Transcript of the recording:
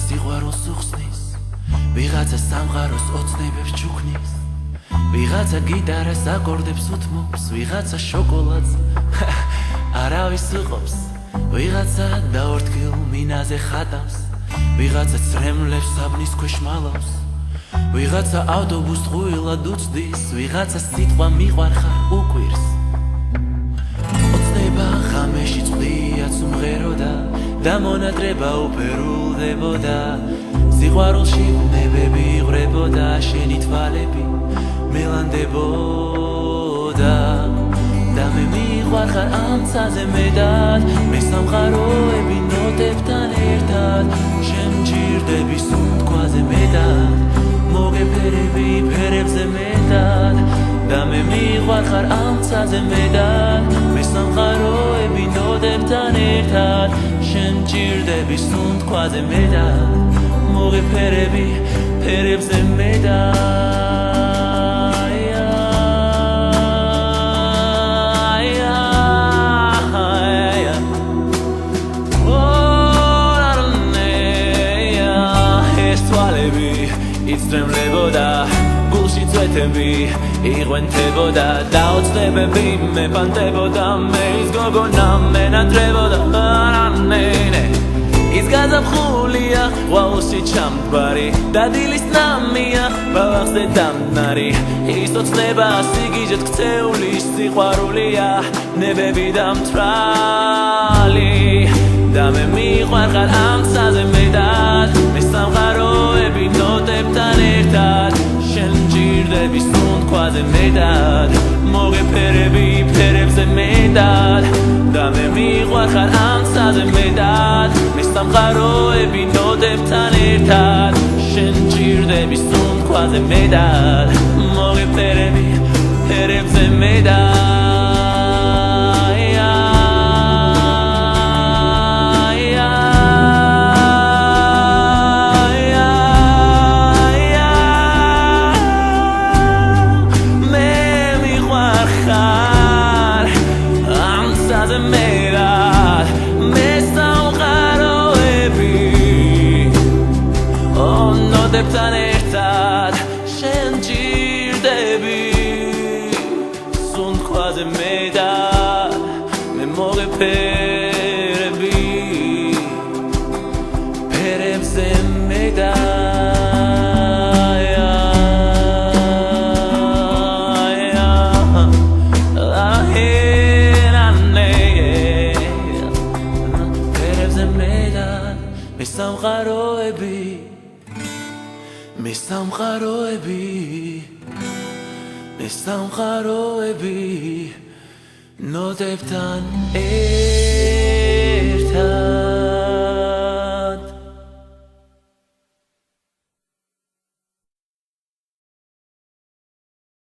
სიყვარულს უხსნის, ვიღაცა სამყაროს ოცნებებს ჩუქნის, ვიღაცა გიტარას აკორდებს უთმობს, ვიღაცა შოკოლადს არავის უყობს, ვიღაცა დაორთქილ მინაზე ხატავს, ვიღაცა წრემლებს საბნის ქვეშ მალავს, ვიღაცა ავტობუსს ტყუილად უწდის, ვიღაცა სიტყვა მიყვარხარ უკვირს. ოცნება ღამეში წყდია ცუმღეროდა და მონატრება უფერულდებოდა, სიყვარულში ნებები იღვრებოდა, შენი თვალები მელანდებოდა და მე მიყვარხარ ამ ცაზე მეტად, მე სამყაროები ნოტებთან ერთად, შენ მჭირდები სუნთქვაზე მეტად, მოგეფერები ფერებზე მეტად და მე მიყვარხარ ამ ცაზე მეტად, მე სამყაროები ნოტებთან ერთად, შენ მჭირდები სუნთქვაზე მეტად, მოგეფერები ფერებზე მეტად. იცრემლებოდა გულში წვეთები იღვენთებოდა და ოცნებები მეფანტებოდა, მე ის გოგონა მენატრებოდა არანენე ის გაზაფხულია ყვავილში ჩამდგარი და დილის ნამია ბალახზე დამნარი, ის ოცნება სიგიჟეთ ქცეული სიყვარულია ნებები და მთვრალი და მე მიყვარხარ ამ ცაზე მეტად, მე სამყაროები ნოტებთან ერთად, შენ მჭირდები სუნთქვაზე მეტად, მოგეფერები ფერებზე მეტად და მე მიყვარხარ ამ ცაზე მეტად, მე სამყაროები ნოტებთან ერთად, შენ მჭირდები სუნთქვაზე მეტად, მოგეფერები ფერებზე მეტად. ნოტებთან ერთად, შენ მჭირდები სუნთქვაზე მეტად, მე მოგეფერები ფერებზე მეტად. მე სამყაროები ნოტებთან